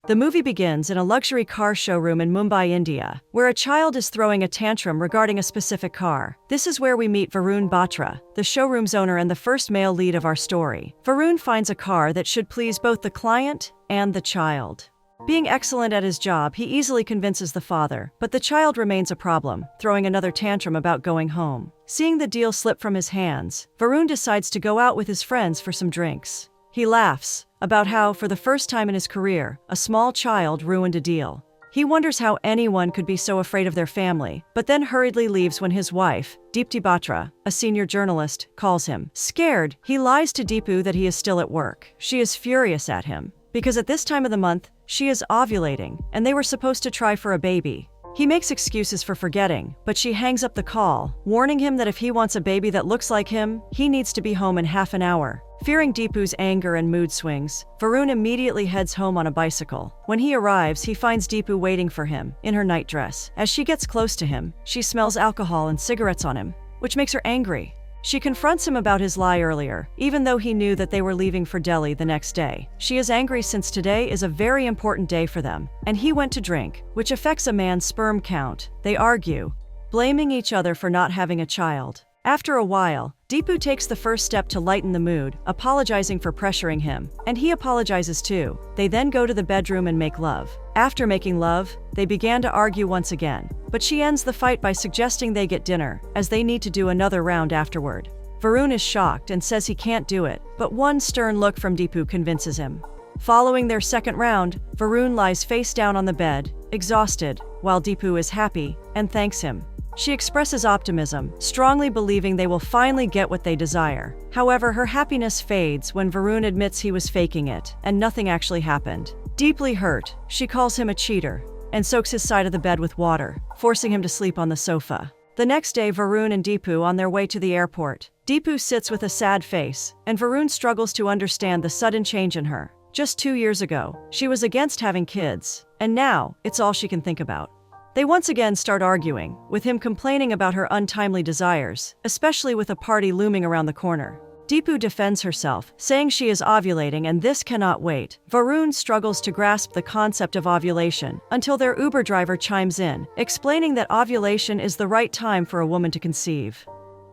The movie begins in a luxury car showroom in Mumbai, India, where a child is throwing a tantrum regarding a specific car. This is where we meet Varun Batra, the showroom's owner and the first male lead of our story. Varun finds a car that should please both the client and the child. Being excellent at his job, he easily convinces the father, but the child remains a problem, throwing another tantrum about going home. Seeing the deal slip from his hands, Varun decides to go out with his friends for some drinks. He laughs about how, for the first time in his career, a small child ruined a deal. He wonders how anyone could be so afraid of their family, but then hurriedly leaves when his wife, Deepti Batra, a senior journalist, calls him. Scared, he lies to Deepu that he is still at work. She is furious at him, because at this time of the month, she is ovulating, and they were supposed to try for a baby. He makes excuses for forgetting, but she hangs up the call, warning him that if he wants a baby that looks like him, he needs to be home in half an hour. Fearing Deepu's anger and mood swings, Varun immediately heads home on a bicycle. When he arrives, he finds Deepu waiting for him, in her nightdress. As she gets close to him, she smells alcohol and cigarettes on him, which makes her angry. She confronts him about his lie earlier, even though he knew that they were leaving for Delhi the next day. She is angry since today is a very important day for them, and he went to drink, which affects a man's sperm count. They argue, blaming each other for not having a child. After a while, Deepu takes the first step to lighten the mood, apologizing for pressuring him, and he apologizes too. They then go to the bedroom and make love. After making love, they began to argue once again, but she ends the fight by suggesting they get dinner, as they need to do another round afterward. Varun is shocked and says he can't do it, but one stern look from Deepu convinces him. Following their second round, Varun lies face down on the bed, exhausted, while Deepu is happy and thanks him. She expresses optimism, strongly believing they will finally get what they desire. However, her happiness fades when Varun admits he was faking it, and nothing actually happened. Deeply hurt, she calls him a cheater, and soaks his side of the bed with water, forcing him to sleep on the sofa. The next day, Varun and Deepu on their way to the airport. Deepu sits with a sad face, and Varun struggles to understand the sudden change in her. Just 2 years ago, she was against having kids, and now, it's all she can think about. They once again start arguing, with him complaining about her untimely desires, especially with a party looming around the corner. Deepu defends herself, saying she is ovulating and this cannot wait. Varun struggles to grasp the concept of ovulation, until their Uber driver chimes in, explaining that ovulation is the right time for a woman to conceive.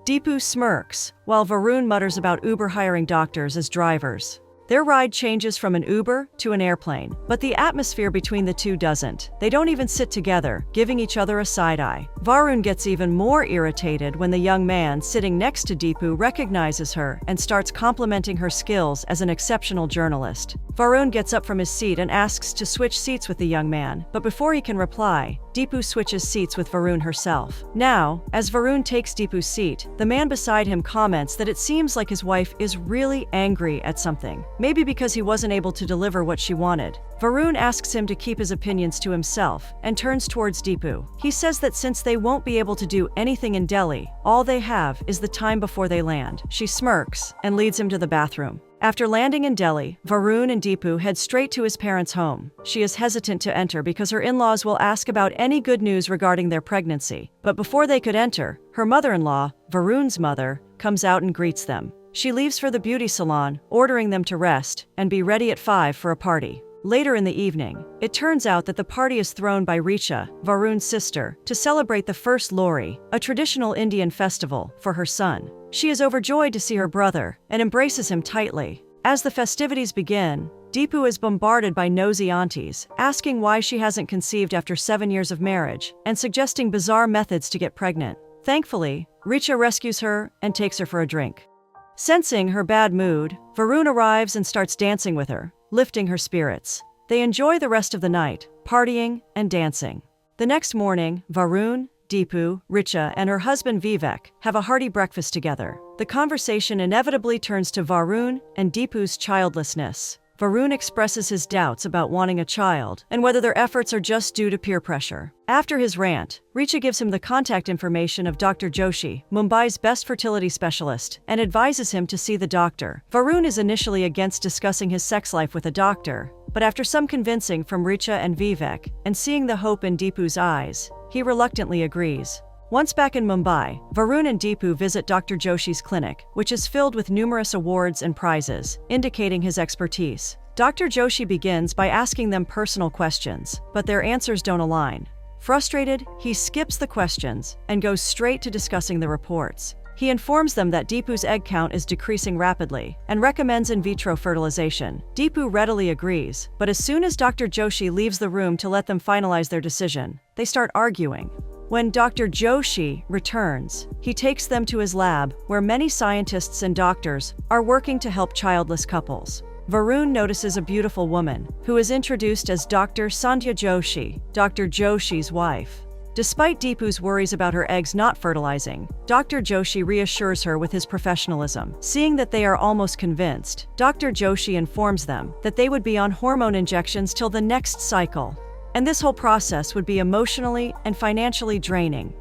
Deepu smirks, while Varun mutters about Uber hiring doctors as drivers. Their ride changes from an Uber to an airplane, but the atmosphere between the two doesn't. They don't even sit together, giving each other a side-eye. Varun gets even more irritated when the young man sitting next to Deepu recognizes her and starts complimenting her skills as an exceptional journalist. Varun gets up from his seat and asks to switch seats with the young man, but before he can reply, Deepu switches seats with Varun herself. Now, as Varun takes Deepu's seat, the man beside him comments that it seems like his wife is really angry at something, maybe because he wasn't able to deliver what she wanted. Varun asks him to keep his opinions to himself and turns towards Deepu. He says that since they won't be able to do anything in Delhi, all they have is the time before they land. She smirks and leads him to the bathroom. After landing in Delhi, Varun and Deepu head straight to his parents' home. She is hesitant to enter because her in-laws will ask about any good news regarding their pregnancy. But before they could enter, her mother-in-law, Varun's mother, comes out and greets them. She leaves for the beauty salon, ordering them to rest and be ready at 5 for a party. Later in the evening, it turns out that the party is thrown by Richa, Varun's sister, to celebrate the first Lohri, a traditional Indian festival, for her son. She is overjoyed to see her brother and embraces him tightly. As the festivities begin, Deepu is bombarded by nosy aunties, asking why she hasn't conceived after 7 years of marriage and suggesting bizarre methods to get pregnant. Thankfully, Richa rescues her and takes her for a drink. Sensing her bad mood, Varun arrives and starts dancing with her, lifting her spirits. They enjoy the rest of the night, partying and dancing. The next morning, Varun, Deepu, Richa, and her husband Vivek have a hearty breakfast together. The conversation inevitably turns to Varun and Deepu's childlessness. Varun expresses his doubts about wanting a child and whether their efforts are just due to peer pressure. After his rant, Richa gives him the contact information of Dr. Joshi, Mumbai's best fertility specialist, and advises him to see the doctor. Varun is initially against discussing his sex life with a doctor, but after some convincing from Richa and Vivek, and seeing the hope in Deepu's eyes, he reluctantly agrees. Once back in Mumbai, Varun and Deepu visit Dr. Joshi's clinic, which is filled with numerous awards and prizes, indicating his expertise. Dr. Joshi begins by asking them personal questions, but their answers don't align. Frustrated, he skips the questions and goes straight to discussing the reports. He informs them that Deepu's egg count is decreasing rapidly and recommends in vitro fertilization. Deepu readily agrees, but as soon as Dr. Joshi leaves the room to let them finalize their decision, they start arguing. When Dr. Joshi returns, he takes them to his lab, where many scientists and doctors are working to help childless couples. Varun notices a beautiful woman, who is introduced as Dr. Sandhya Joshi, Dr. Joshi's wife. Despite Deepu's worries about her eggs not fertilizing, Dr. Joshi reassures her with his professionalism. Seeing that they are almost convinced, Dr. Joshi informs them that they would be on hormone injections till the next cycle, and this whole process would be emotionally and financially draining.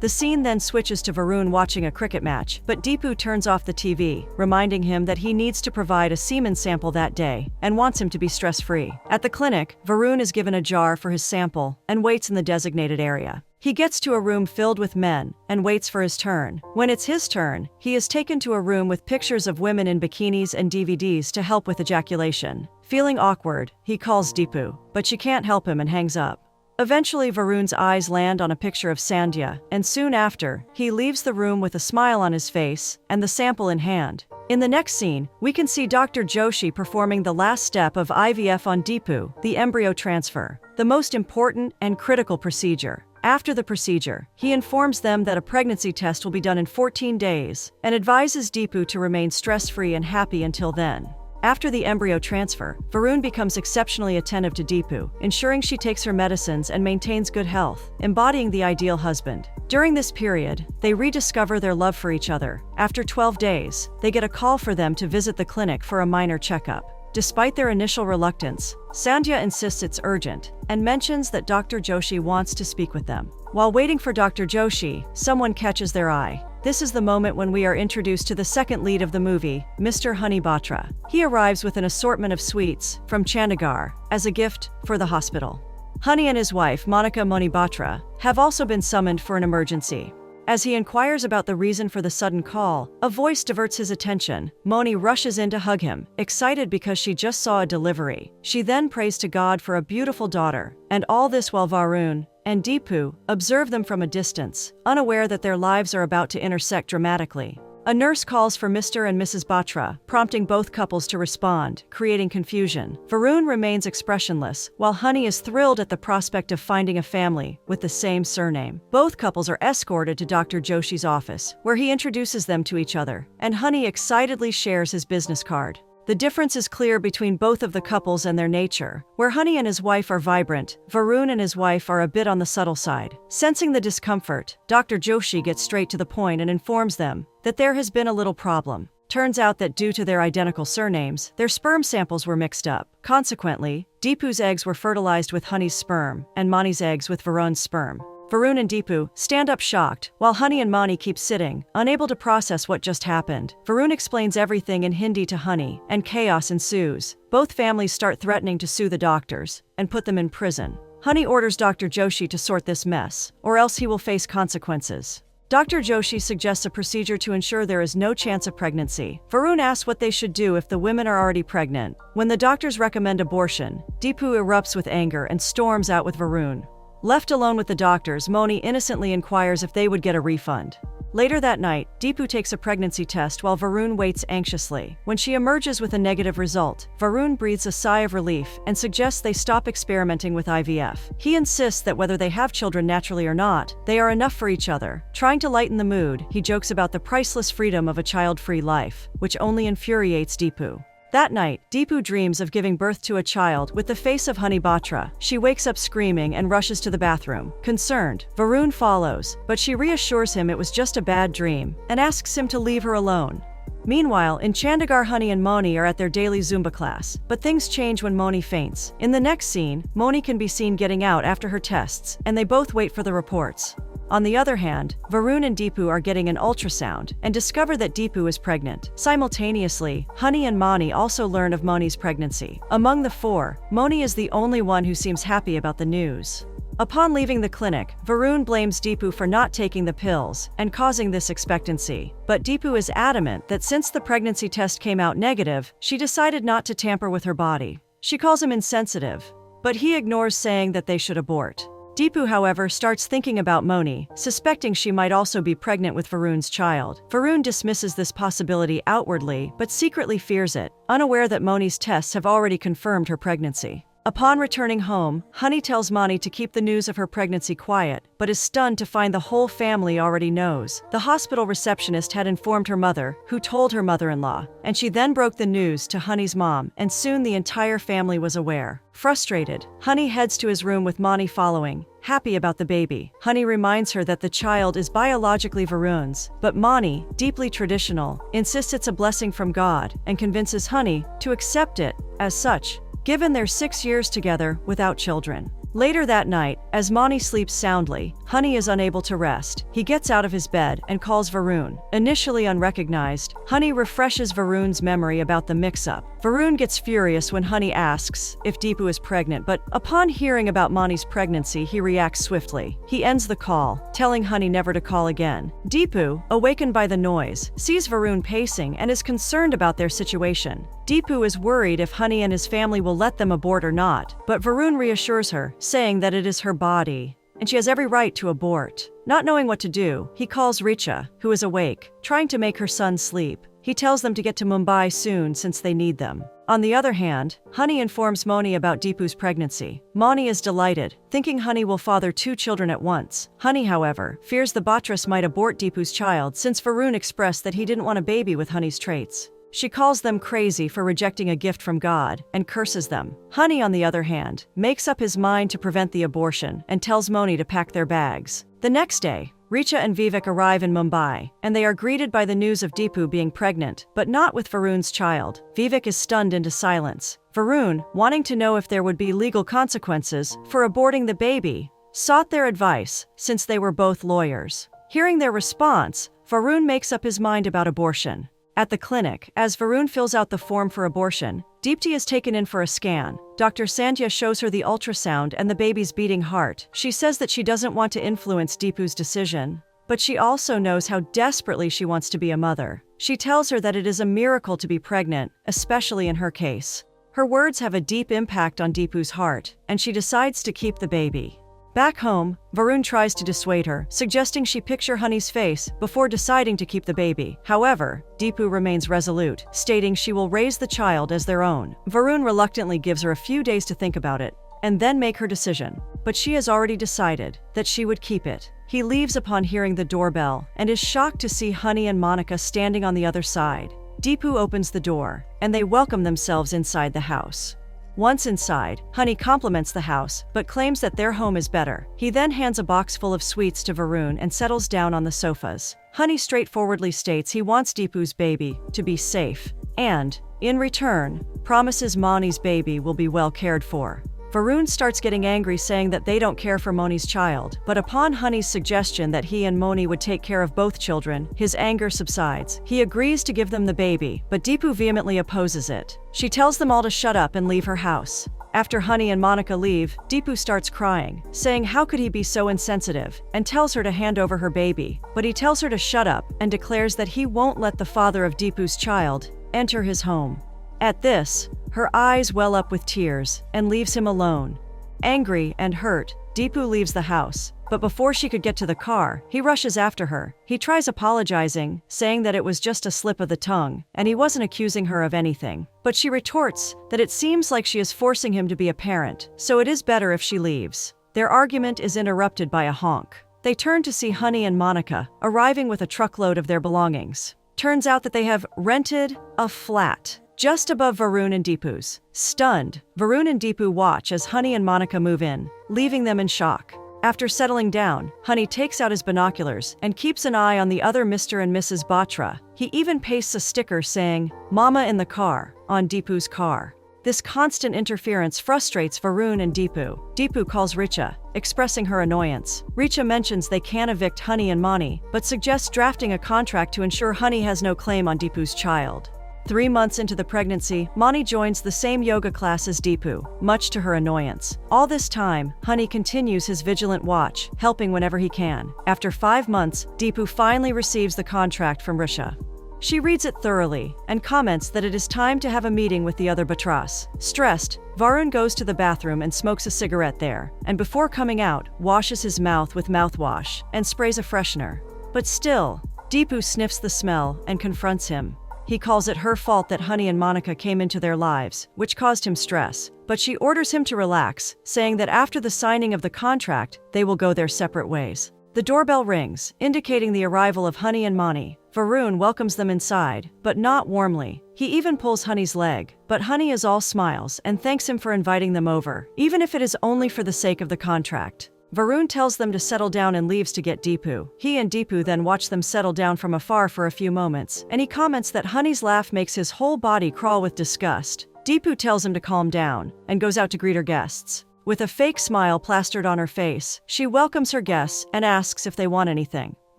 The scene then switches to Varun watching a cricket match, but Deepu turns off the TV, reminding him that he needs to provide a semen sample that day and wants him to be stress-free. At the clinic, Varun is given a jar for his sample and waits in the designated area. He gets to a room filled with men and waits for his turn. When it's his turn, he is taken to a room with pictures of women in bikinis and DVDs to help with ejaculation. Feeling awkward, he calls Deepu, but she can't help him and hangs up. Eventually, Varun's eyes land on a picture of Sandhya, and soon after, he leaves the room with a smile on his face and the sample in hand. In the next scene, we can see Dr. Joshi performing the last step of IVF on Deepu, the embryo transfer, the most important and critical procedure. After the procedure, he informs them that a pregnancy test will be done in 14 days and advises Deepu to remain stress-free and happy until then. After the embryo transfer, Varun becomes exceptionally attentive to Deepu, ensuring she takes her medicines and maintains good health, embodying the ideal husband. During this period, they rediscover their love for each other. After 12 days, they get a call for them to visit the clinic for a minor checkup. Despite their initial reluctance, Sandhya insists it's urgent and mentions that Dr. Joshi wants to speak with them. While waiting for Dr. Joshi, someone catches their eye. This is the moment when we are introduced to the second lead of the movie, Mr. Honey Batra. He arrives with an assortment of sweets from Chandigarh as a gift for the hospital. Honey and his wife, Monica Moni Batra, have also been summoned for an emergency. As he inquires about the reason for the sudden call, a voice diverts his attention. Moni rushes in to hug him, excited because she just saw a delivery. She then prays to God for a beautiful daughter, and all this while Varun and Deepu observe them from a distance, unaware that their lives are about to intersect dramatically. A nurse calls for Mr. and Mrs. Batra, prompting both couples to respond, creating confusion. Varun remains expressionless, while Honey is thrilled at the prospect of finding a family with the same surname. Both couples are escorted to Dr. Joshi's office, where he introduces them to each other, and Honey excitedly shares his business card. The difference is clear between both of the couples and their nature. Where Honey and his wife are vibrant, Varun and his wife are a bit on the subtle side. Sensing the discomfort, Dr. Joshi gets straight to the point and informs them that there has been a little problem. Turns out that due to their identical surnames, their sperm samples were mixed up. Consequently, Deepu's eggs were fertilized with Honey's sperm, and Mani's eggs with Varun's sperm. Varun and Deepu stand up shocked, while Honey and Mani keep sitting, unable to process what just happened. Varun explains everything in Hindi to Honey, and chaos ensues. Both families start threatening to sue the doctors and put them in prison. Honey orders Dr. Joshi to sort this mess, or else he will face consequences. Dr. Joshi suggests a procedure to ensure there is no chance of pregnancy. Varun asks what they should do if the women are already pregnant. When the doctors recommend abortion, Deepu erupts with anger and storms out with Varun. Left alone with the doctors, Moni innocently inquires if they would get a refund. Later that night, Deepu takes a pregnancy test while Varun waits anxiously. When she emerges with a negative result, Varun breathes a sigh of relief and suggests they stop experimenting with IVF. He insists that whether they have children naturally or not, they are enough for each other. Trying to lighten the mood, he jokes about the priceless freedom of a child-free life, which only infuriates Deepu. That night, Deepu dreams of giving birth to a child with the face of Honey Batra. She wakes up screaming and rushes to the bathroom. Concerned, Varun follows, but she reassures him it was just a bad dream and asks him to leave her alone. Meanwhile, in Chandigarh, Honey and Moni are at their daily Zumba class, but things change when Moni faints. In the next scene, Moni can be seen getting out after her tests, and they both wait for the reports. On the other hand, Varun and Deepu are getting an ultrasound and discover that Deepu is pregnant. Simultaneously, Honey and Mani also learn of Moni's pregnancy. Among the four, Moni is the only one who seems happy about the news. Upon leaving the clinic, Varun blames Deepu for not taking the pills and causing this expectancy. But Deepu is adamant that since the pregnancy test came out negative, she decided not to tamper with her body. She calls him insensitive, but he ignores, saying that they should abort. Deepu, however, starts thinking about Moni, suspecting she might also be pregnant with Varun's child. Varun dismisses this possibility outwardly, but secretly fears it, unaware that Moni's tests have already confirmed her pregnancy. Upon returning home, Honey tells Moni to keep the news of her pregnancy quiet, but is stunned to find the whole family already knows. The hospital receptionist had informed her mother, who told her mother-in-law, and she then broke the news to Honey's mom, and soon the entire family was aware. Frustrated, Honey heads to his room with Moni following, happy about the baby. Honey reminds her that the child is biologically Varun's, but Moni, deeply traditional, insists it's a blessing from God and convinces Honey to accept it as such, given their 6 years together without children. Later that night, as Moni sleeps soundly, Honey is unable to rest. He gets out of his bed and calls Varun. Initially unrecognized, Honey refreshes Varun's memory about the mix-up. Varun gets furious when Honey asks if Deepu is pregnant, but upon hearing about Moni's pregnancy, he reacts swiftly. He ends the call, telling Honey never to call again. Deepu, awakened by the noise, sees Varun pacing and is concerned about their situation. Deepu is worried if Honey and his family will let them abort or not, but Varun reassures her, saying that it is her body, and she has every right to abort. Not knowing what to do, he calls Richa, who is awake, trying to make her son sleep. He tells them to get to Mumbai soon since they need them. On the other hand, Honey informs Moni about Deepu's pregnancy. Moni is delighted, thinking Honey will father 2 children at once. Honey, however, fears the Batras might abort Deepu's child since Varun expressed that he didn't want a baby with Honey's traits. She calls them crazy for rejecting a gift from God and curses them. Honey, on the other hand, makes up his mind to prevent the abortion and tells Moni to pack their bags. The next day, Richa and Vivek arrive in Mumbai, and they are greeted by the news of Deepu being pregnant, but not with Varun's child. Vivek is stunned into silence. Varun, wanting to know if there would be legal consequences for aborting the baby, sought their advice, since they were both lawyers. Hearing their response, Varun makes up his mind about abortion. At the clinic, as Varun fills out the form for abortion, Deepti is taken in for a scan. Dr. Sandhya shows her the ultrasound and the baby's beating heart. She says that she doesn't want to influence Deepu's decision, but she also knows how desperately she wants to be a mother. She tells her that it is a miracle to be pregnant, especially in her case. Her words have a deep impact on Deepu's heart, and she decides to keep the baby. Back home, Varun tries to dissuade her, suggesting she picture Honey's face before deciding to keep the baby. However, Deepu remains resolute, stating she will raise the child as their own. Varun reluctantly gives her a few days to think about it and then make her decision, but she has already decided that she would keep it. He leaves upon hearing the doorbell and is shocked to see Honey and Monica standing on the other side. Deepu opens the door, and they welcome themselves inside the house. Once inside, Honey compliments the house, but claims that their home is better. He then hands a box full of sweets to Varun and settles down on the sofas. Honey straightforwardly states he wants Deepu's baby to be safe, and, in return, promises Moni's baby will be well cared for. Varun starts getting angry, saying that they don't care for Moni's child, but upon Honey's suggestion that he and Moni would take care of both children, his anger subsides. He agrees to give them the baby, but Deepu vehemently opposes it. She tells them all to shut up and leave her house. After Honey and Monica leave, Deepu starts crying, saying how could he be so insensitive, and tells her to hand over her baby. But he tells her to shut up and declares that he won't let the father of Deepu's child enter his home. At this, her eyes well up with tears and leaves him alone. Angry and hurt, Deepu leaves the house, but before she could get to the car, he rushes after her. He tries apologizing, saying that it was just a slip of the tongue, and he wasn't accusing her of anything. But she retorts that it seems like she is forcing him to be a parent, so it is better if she leaves. Their argument is interrupted by a honk. They turn to see Honey and Monica, arriving with a truckload of their belongings. Turns out that they have rented a flat just above Varun and Deepu's. Stunned, Varun and Deepu watch as Honey and Monica move in, leaving them in shock. After settling down, Honey takes out his binoculars and keeps an eye on the other Mr. and Mrs. Batra. He even pastes a sticker saying, "Mama in the car," on Deepu's car. This constant interference frustrates Varun and Deepu. Deepu calls Richa, expressing her annoyance. Richa mentions they can evict Honey and Moni, but suggests drafting a contract to ensure Honey has no claim on Deepu's child. 3 months into the pregnancy, Mani joins the same yoga class as Deepu, much to her annoyance. All this time, Honey continues his vigilant watch, helping whenever he can. After 5 months, Deepu finally receives the contract from Risha. She reads it thoroughly and comments that it is time to have a meeting with the other Batras. Stressed, Varun goes to the bathroom and smokes a cigarette there, and before coming out, washes his mouth with mouthwash and sprays a freshener. But still, Deepu sniffs the smell and confronts him. He calls it her fault that Honey and Monica came into their lives, which caused him stress, but she orders him to relax, saying that after the signing of the contract, they will go their separate ways. The doorbell rings, indicating the arrival of Honey and Mani. Varun welcomes them inside, but not warmly. He even pulls Honey's leg, but Honey is all smiles and thanks him for inviting them over, even if it is only for the sake of the contract. Varun tells them to settle down and leaves to get Deepu. He and Deepu then watch them settle down from afar for a few moments, and he comments that Honey's laugh makes his whole body crawl with disgust. Deepu tells him to calm down, and goes out to greet her guests. With a fake smile plastered on her face, she welcomes her guests and asks if they want anything.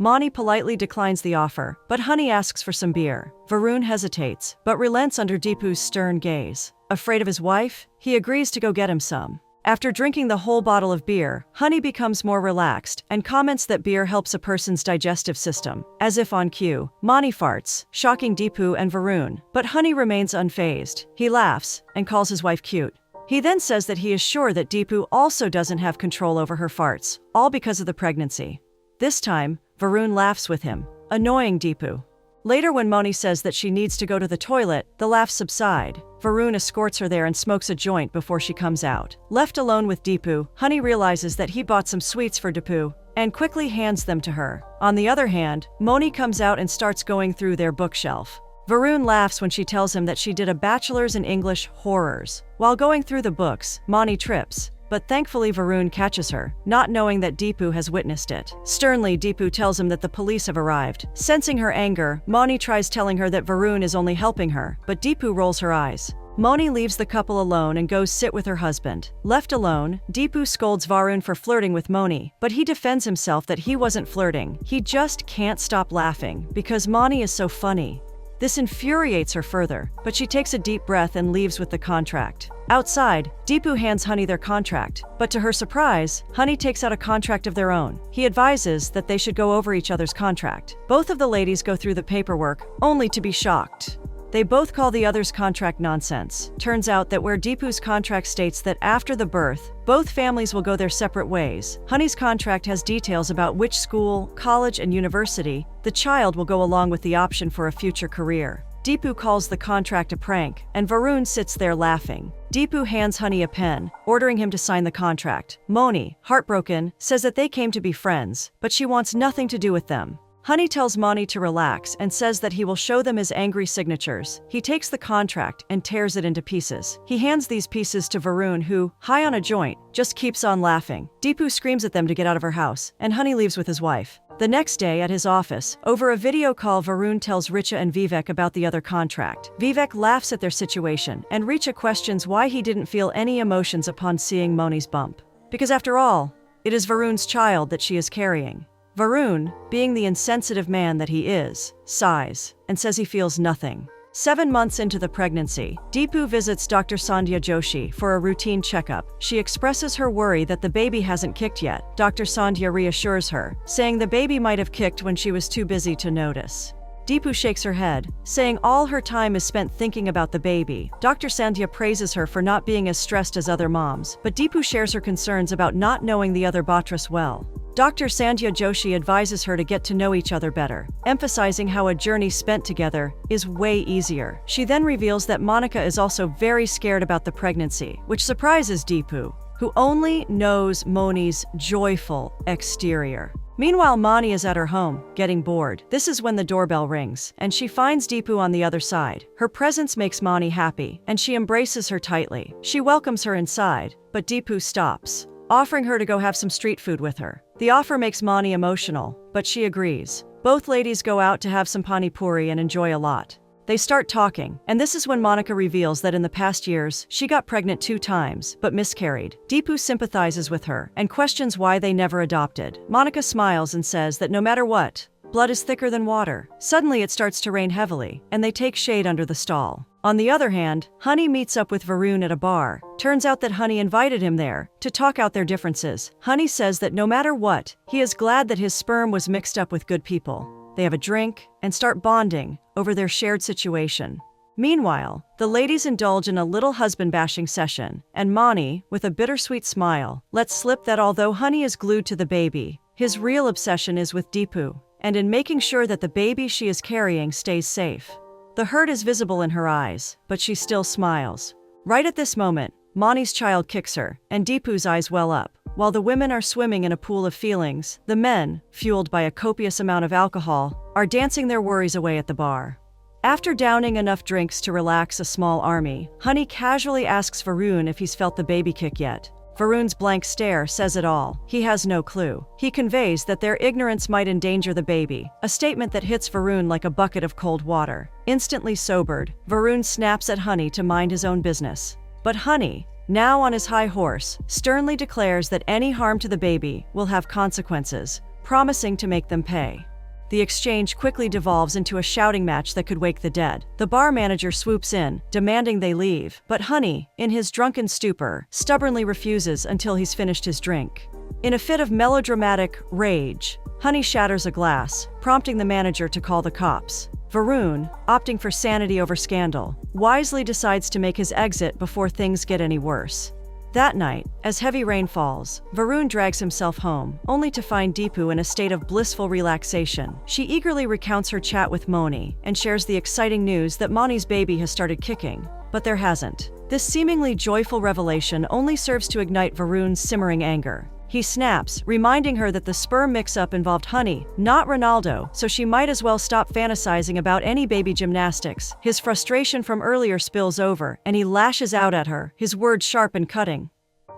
Mani politely declines the offer, but Honey asks for some beer. Varun hesitates, but relents under Deepu's stern gaze. Afraid of his wife, he agrees to go get him some. After drinking the whole bottle of beer, Honey becomes more relaxed and comments that beer helps a person's digestive system. As if on cue, Mani farts, shocking Deepu and Varun, but Honey remains unfazed. He laughs and calls his wife cute. He then says that he is sure that Deepu also doesn't have control over her farts, all because of the pregnancy. This time, Varun laughs with him, annoying Deepu. Later, when Moni says that she needs to go to the toilet, the laughs subside. Varun escorts her there and smokes a joint before she comes out. Left alone with Deepu, Honey realizes that he bought some sweets for Deepu and quickly hands them to her. On the other hand, Moni comes out and starts going through their bookshelf. Varun laughs when she tells him that she did a bachelor's in English horrors. While going through the books, Moni trips, but thankfully Varun catches her, not knowing that Deepu has witnessed it. Sternly, Deepu tells him that the police have arrived. Sensing her anger, Moni tries telling her that Varun is only helping her, but Deepu rolls her eyes. Moni leaves the couple alone and goes sit with her husband. Left alone, Deepu scolds Varun for flirting with Moni, but he defends himself that he wasn't flirting. He just can't stop laughing because Moni is so funny. This infuriates her further, but she takes a deep breath and leaves with the contract. Outside, Deepu hands Honey their contract, but to her surprise, Honey takes out a contract of their own. He advises that they should go over each other's contract. Both of the ladies go through the paperwork, only to be shocked. They both call the other's contract nonsense. Turns out that where Deepu's contract states that after the birth, both families will go their separate ways, Honey's contract has details about which school, college, and university the child will go along with the option for a future career. Deepu calls the contract a prank, and Varun sits there laughing. Deepu hands Honey a pen, ordering him to sign the contract. Moni, heartbroken, says that they came to be friends, but she wants nothing to do with them. Honey tells Moni to relax and says that he will show them his angry signatures. He takes the contract and tears it into pieces. He hands these pieces to Varun who, high on a joint, just keeps on laughing. Deepu screams at them to get out of her house, and Honey leaves with his wife. The next day at his office, over a video call, Varun tells Richa and Vivek about the other contract. Vivek laughs at their situation, and Richa questions why he didn't feel any emotions upon seeing Moni's bump. Because after all, it is Varun's child that she is carrying. Varun, being the insensitive man that he is, sighs and says he feels nothing. 7 months into the pregnancy, Deepu visits Dr. Sandhya Joshi for a routine checkup. She expresses her worry that the baby hasn't kicked yet. Dr. Sandhya reassures her, saying the baby might have kicked when she was too busy to notice. Deepu shakes her head, saying all her time is spent thinking about the baby. Dr. Sandhya praises her for not being as stressed as other moms, but Deepu shares her concerns about not knowing the other Batras well. Dr. Sandhya Joshi advises her to get to know each other better, emphasizing how a journey spent together is way easier. She then reveals that Monica is also very scared about the pregnancy, which surprises Deepu, who only knows Moni's joyful exterior. Meanwhile, Mani is at her home, getting bored. This is when the doorbell rings, and she finds Deepu on the other side. Her presence makes Mani happy, and she embraces her tightly. She welcomes her inside, but Deepu stops, offering her to go have some street food with her. The offer makes Mani emotional, but she agrees. Both ladies go out to have some pani puri and enjoy a lot. They start talking, and this is when Monica reveals that in the past years, she got pregnant 2 times, but miscarried. Deepu sympathizes with her and questions why they never adopted. Monica smiles and says that no matter what, Blood is thicker than water. Suddenly it starts to rain heavily, and they take shade under the stall. On the other hand, Honey meets up with Varun at a bar. Turns out that Honey invited him there to talk out their differences. Honey says that no matter what, he is glad that his sperm was mixed up with good people. They have a drink and start bonding over their shared situation. Meanwhile, the ladies indulge in a little husband-bashing session, and Mani, with a bittersweet smile, lets slip that although Honey is glued to the baby, his real obsession is with Deepu, and in making sure that the baby she is carrying stays safe. The hurt is visible in her eyes, but she still smiles. Right at this moment, Mani's child kicks her, and Deepu's eyes well up. While the women are swimming in a pool of feelings, the men, fueled by a copious amount of alcohol, are dancing their worries away at the bar. After downing enough drinks to relax a small army, Honey casually asks Varun if he's felt the baby kick yet. Varun's blank stare says it all. He has no clue. He conveys that their ignorance might endanger the baby, a statement that hits Varun like a bucket of cold water. Instantly sobered, Varun snaps at Honey to mind his own business. But Honey, now on his high horse, sternly declares that any harm to the baby will have consequences, promising to make them pay. The exchange quickly devolves into a shouting match that could wake the dead. The bar manager swoops in, demanding they leave, but Honey, in his drunken stupor, stubbornly refuses until he's finished his drink. In a fit of melodramatic rage, Honey shatters a glass, prompting the manager to call the cops. Varun, opting for sanity over scandal, wisely decides to make his exit before things get any worse. That night, as heavy rain falls, Varun drags himself home, only to find Deepu in a state of blissful relaxation. She eagerly recounts her chat with Moni and shares the exciting news that Mani's baby has started kicking, but there hasn't. This seemingly joyful revelation only serves to ignite Varun's simmering anger. He snaps, reminding her that the sperm mix-up involved Honey, not Ronaldo, so she might as well stop fantasizing about any baby gymnastics. His frustration from earlier spills over, and he lashes out at her, his words sharp and cutting.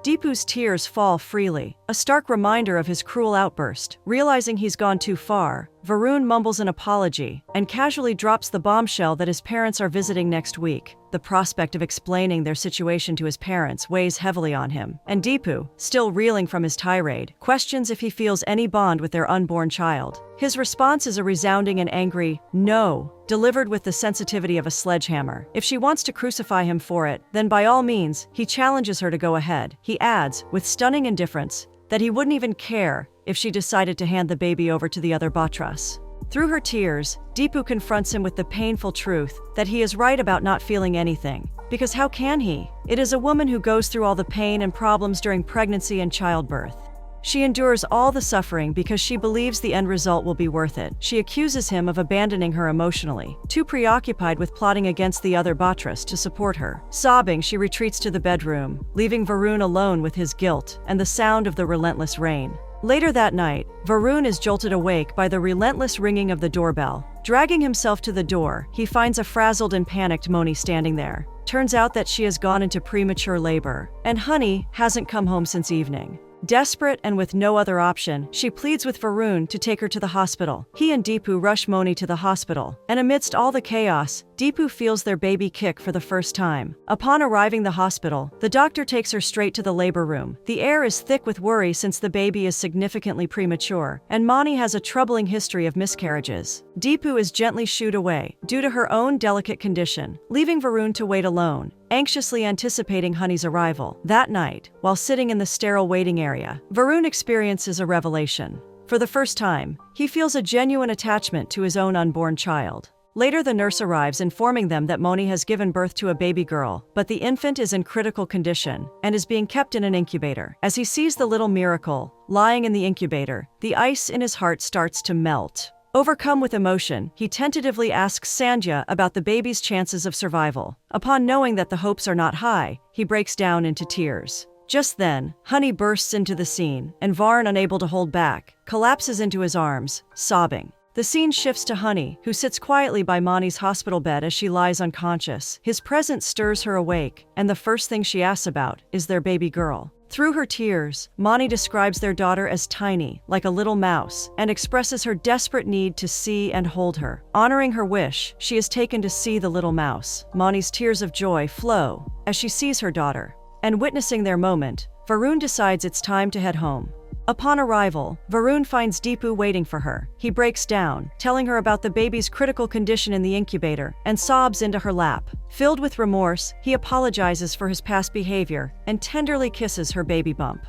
Deepu's tears fall freely, a stark reminder of his cruel outburst. Realizing he's gone too far, Varun mumbles an apology and casually drops the bombshell that his parents are visiting next week. The prospect of explaining their situation to his parents weighs heavily on him, and Deepu, still reeling from his tirade, questions if he feels any bond with their unborn child. His response is a resounding and angry "no," delivered with the sensitivity of a sledgehammer. If she wants to crucify him for it, then by all means, he challenges her to go ahead. He adds, with stunning indifference, that he wouldn't even care if she decided to hand the baby over to the other Batras. Through her tears, Deepu confronts him with the painful truth that he is right about not feeling anything. Because how can he? It is a woman who goes through all the pain and problems during pregnancy and childbirth. She endures all the suffering because she believes the end result will be worth it. She accuses him of abandoning her emotionally, too preoccupied with plotting against the other Batras to support her. Sobbing, she retreats to the bedroom, leaving Varun alone with his guilt and the sound of the relentless rain. Later that night, Varun is jolted awake by the relentless ringing of the doorbell. Dragging himself to the door, he finds a frazzled and panicked Moni standing there. Turns out that she has gone into premature labor, and Honey hasn't come home since evening. Desperate and with no other option, she pleads with Varun to take her to the hospital. He and Deepu rush Moni to the hospital, and amidst all the chaos, Deepu feels their baby kick for the first time. Upon arriving the hospital, the doctor takes her straight to the labor room. The air is thick with worry since the baby is significantly premature, and Mani has a troubling history of miscarriages. Deepu is gently shooed away, due to her own delicate condition, leaving Varun to wait alone, anxiously anticipating Honey's arrival. That night, while sitting in the sterile waiting area, Varun experiences a revelation. For the first time, he feels a genuine attachment to his own unborn child. Later, the nurse arrives informing them that Moni has given birth to a baby girl, but the infant is in critical condition and is being kept in an incubator. As he sees the little miracle lying in the incubator, the ice in his heart starts to melt. Overcome with emotion, he tentatively asks Sandhya about the baby's chances of survival. Upon knowing that the hopes are not high, he breaks down into tears. Just then, Honey bursts into the scene, and Varun, unable to hold back, collapses into his arms, sobbing. The scene shifts to Honey, who sits quietly by Mani's hospital bed as she lies unconscious. His presence stirs her awake, and the first thing she asks about is their baby girl. Through her tears, Mani describes their daughter as tiny, like a little mouse, and expresses her desperate need to see and hold her. Honoring her wish, she is taken to see the little mouse. Mani's tears of joy flow as she sees her daughter. And witnessing their moment, Varun decides it's time to head home. Upon arrival, Varun finds Deepu waiting for her. He breaks down, telling her about the baby's critical condition in the incubator, and sobs into her lap. Filled with remorse, he apologizes for his past behavior and tenderly kisses her baby bump.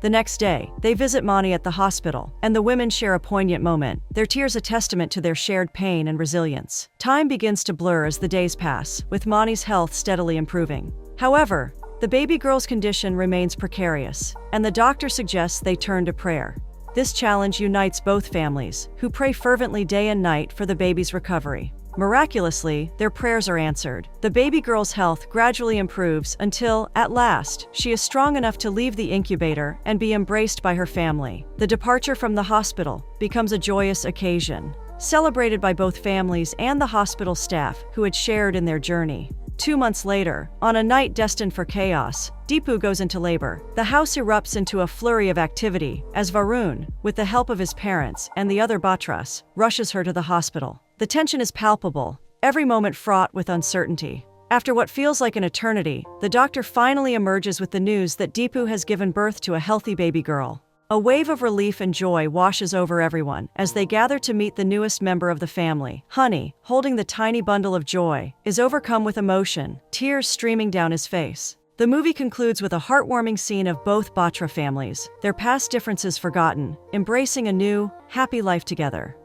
The next day, they visit Mani at the hospital, and the women share a poignant moment, their tears a testament to their shared pain and resilience. Time begins to blur as the days pass, with Mani's health steadily improving. However, the baby girl's condition remains precarious, and the doctor suggests they turn to prayer. This challenge unites both families, who pray fervently day and night for the baby's recovery. Miraculously, their prayers are answered. The baby girl's health gradually improves until, at last, she is strong enough to leave the incubator and be embraced by her family. The departure from the hospital becomes a joyous occasion, celebrated by both families and the hospital staff who had shared in their journey. 2 months later, on a night destined for chaos, Deepu goes into labor. The house erupts into a flurry of activity as Varun, with the help of his parents and the other Batras, rushes her to the hospital. The tension is palpable, every moment fraught with uncertainty. After what feels like an eternity, the doctor finally emerges with the news that Deepu has given birth to a healthy baby girl. A wave of relief and joy washes over everyone as they gather to meet the newest member of the family. Honey, holding the tiny bundle of joy, is overcome with emotion, tears streaming down his face. The movie concludes with a heartwarming scene of both Batra families, their past differences forgotten, embracing a new, happy life together.